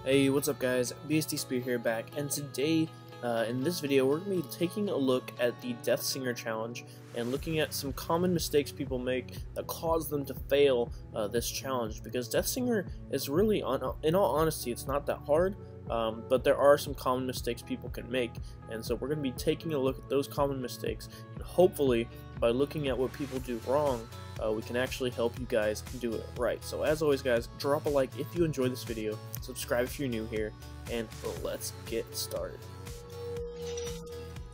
Hey, what's up guys? BSD Speer here back, and today in this video we're going to be taking a look at the Deathsinger challenge and looking at some common mistakes people make that cause them to fail this challenge, because Deathsinger is really, in all honesty, it's not that hard, but there are some common mistakes people can make, and so we're going to be taking a look at those common mistakes, and hopefully by looking at what people do wrong, we can actually help you guys do it right. So as always guys, drop a like if you enjoyed this video, subscribe if you're new here, and let's get started.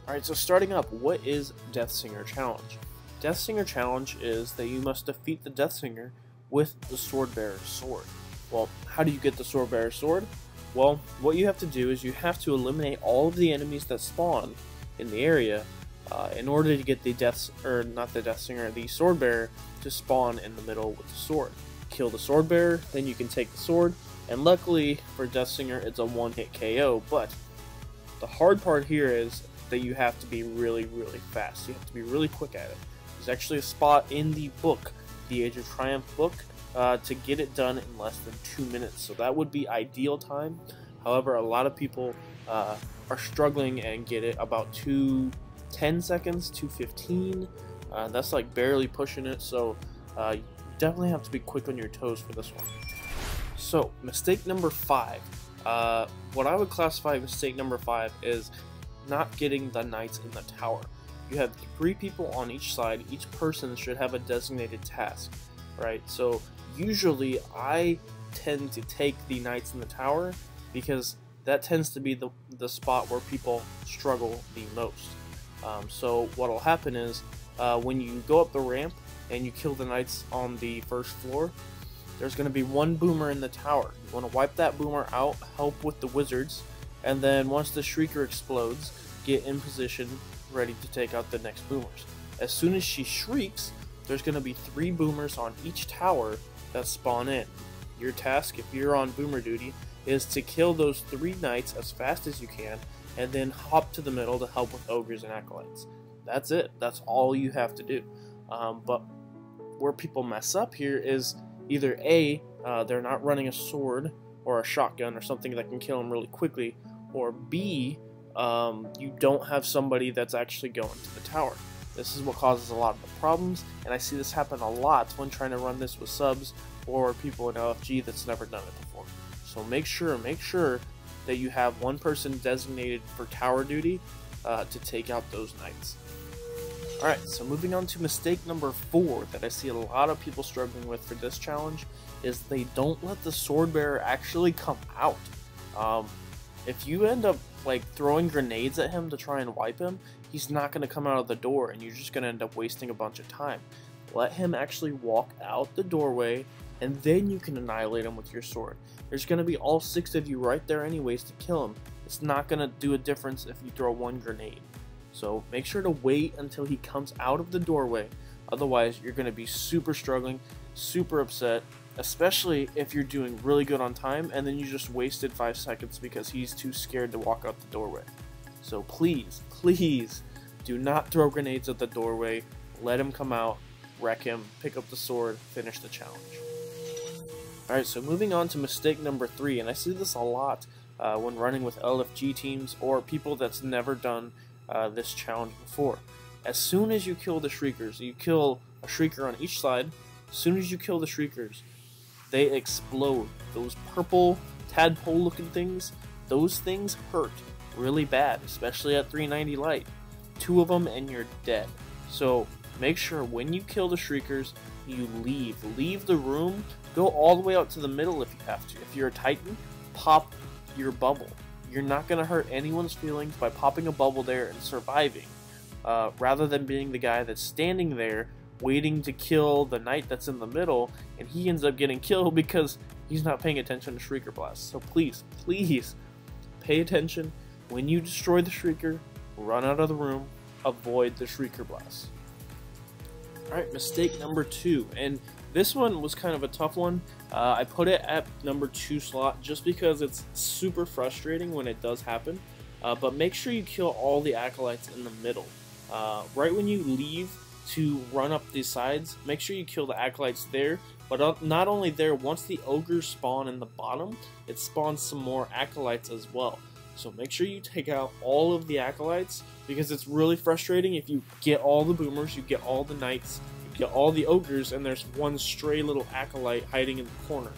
Alright, so starting up, what is Deathsinger Challenge? Deathsinger Challenge is that you must defeat the Deathsinger with the Swordbearer's sword. Well, how do you get the Swordbearer's sword? Well, what you have to do is you have to eliminate all of the enemies that spawn in the area in order to get the the Swordbearer to spawn in the middle with the sword. Kill the Swordbearer, then you can take the sword, and luckily for Deathsinger it's a one-hit KO, but the hard part here is that you have to be really fast. You have to be really quick at it. There's actually a spot in the book, the Age of Triumph book, to get it done in less than 2 minutes, so that would be ideal time. However, a lot of people are struggling and get it about 10 seconds, 2:15. That's like barely pushing it, so you definitely have to be quick on your toes for this one. So mistake number 5, what I would classify mistake number 5 is not getting the knights in the tower. You have 3 people on each side. Each person should have a designated task, right? So usually I tend to take the knights in the tower because that tends to be the spot where people struggle the most. So what will happen is when you go up the ramp and you kill the knights on the first floor, there's going to be one boomer in the tower. You want to wipe that boomer out, help with the wizards, and then once the shrieker explodes, get in position ready to take out the next boomers. As soon as she shrieks, there's going to be 3 boomers on each tower that spawn in. Your task, if you're on boomer duty, is to kill those 3 knights as fast as you can, and then hop to the middle to help with ogres and acolytes. That's it. That's all you have to do. But where people mess up here is either A, they're not running a sword or a shotgun or something that can kill them really quickly, or B, you don't have somebody that's actually going to the tower. This is what causes a lot of the problems, and I see this happen a lot when trying to run this with subs or people in LFG that's never done it before. So make sure that you have one person designated for tower duty to take out those knights. Alright, so moving on to mistake number 4 that I see a lot of people struggling with for this challenge is they don't let the Swordbearer actually come out. If you end up like throwing grenades at him to try and wipe him, he's not going to come out of the door and you're just going to end up wasting a bunch of time. Let him actually walk out the doorway, and then you can annihilate him with your sword. There's going to be all 6 of you right there anyways to kill him. It's not going to do a difference if you throw 1 grenade. So make sure to wait until he comes out of the doorway, otherwise you're going to be super struggling, super upset, especially if you're doing really good on time and then you just wasted 5 seconds because he's too scared to walk out the doorway. So please do not throw grenades at the doorway. Let him come out, wreck him, pick up the sword, finish the challenge. Alright, so moving on to mistake number 3, and I see this a lot when running with LFG teams or people that's never done this challenge before. As soon as you kill the shriekers, you kill a shrieker on each side. As soon as you kill the shriekers, they explode. Those purple tadpole looking things, those things hurt really bad, especially at 390 light. 2 of them and you're dead. So make sure when you kill the shriekers, you leave the room, go all the way out to the middle if you have to. If you're a Titan, pop your bubble. You're not going to hurt anyone's feelings by popping a bubble there and surviving, rather than being the guy that's standing there waiting to kill the knight that's in the middle, and he ends up getting killed because he's not paying attention to Shrieker Blast. So please pay attention. When you destroy the Shrieker, run out of the room, avoid the Shrieker Blast. Alright, mistake number 2, and this one was kind of a tough one. I put it at number 2 slot just because it's super frustrating when it does happen, but make sure you kill all the acolytes in the middle. Right when you leave to run up these sides, make sure you kill the acolytes there But not only there, once the ogres spawn in the bottom, it spawns some more acolytes as well. So make sure you take out all of the acolytes, because it's really frustrating if you get all the boomers, you get all the knights, you get all the ogres, and there's one stray little acolyte hiding in the corner.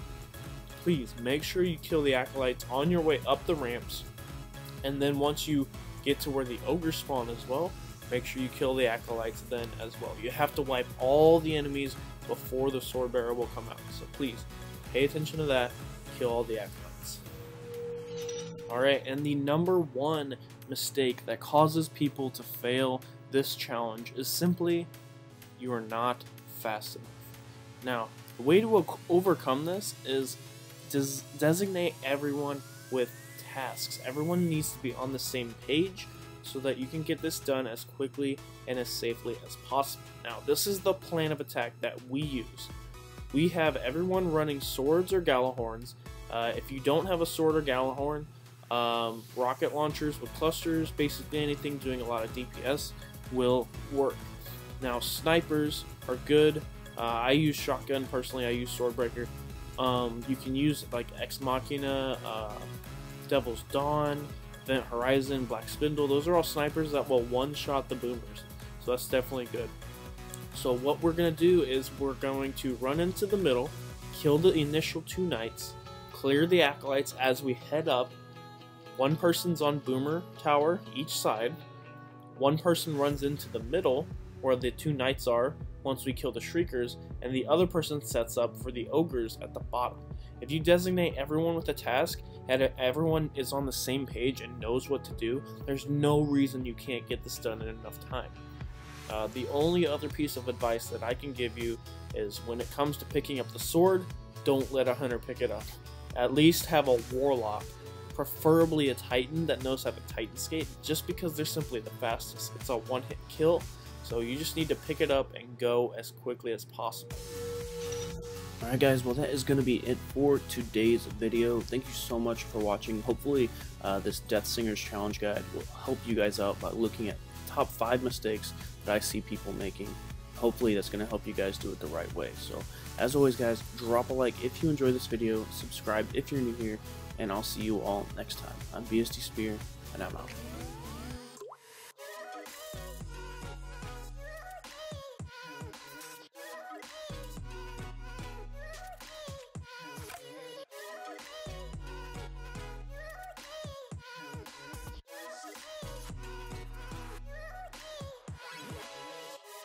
Please make sure you kill the acolytes on your way up the ramps, and then once you get to where the ogres spawn as well, make sure you kill the acolytes then as well. You have to wipe all the enemies before the sword bearer will come out. So please pay attention to that. Kill all the acolytes. Alright, and the number one mistake that causes people to fail this challenge is simply you are not fast enough. Now, the way to overcome this is designate everyone with tasks. Everyone needs to be on the same page so that you can get this done as quickly and as safely as possible. Now, this is the plan of attack that we use. We have everyone running swords or Galahorns. If you don't have a sword or Galahorn, rocket launchers with clusters, basically anything doing a lot of DPS will work. Now, snipers are good. I use shotgun personally. I use swordbreaker. You can use like Ex Machina, Devil's Dawn, Event Horizon, Black Spindle. Those are all snipers that will one-shot the boomers, so that's definitely good. So what we're going to do is we're going to run into the middle, kill the initial two knights, clear the acolytes as we head up. One person's on boomer tower each side. One person runs into the middle where the two knights are once we kill the shriekers, and the other person sets up for the ogres at the bottom. If you designate everyone with a task and everyone is on the same page and knows what to do, there's no reason you can't get this done in enough time. The only other piece of advice that I can give you is when it comes to picking up the sword, don't let a hunter pick it up. At least have a warlock, preferably a titan that knows how to titan skate, just because they're simply the fastest. It's a one-hit kill, so you just need to pick it up and go as quickly as possible. Alright guys, well that is going to be it for today's video. Thank you so much for watching. Hopefully this Deathsinger's challenge guide will help you guys out by looking at top 5 mistakes that I see people making. Hopefully that's going to help you guys do it the right way. So as always guys, drop a like if you enjoyed this video, subscribe if you're new here, and I'll see you all next time. I'm BSD Speer, and I'm out.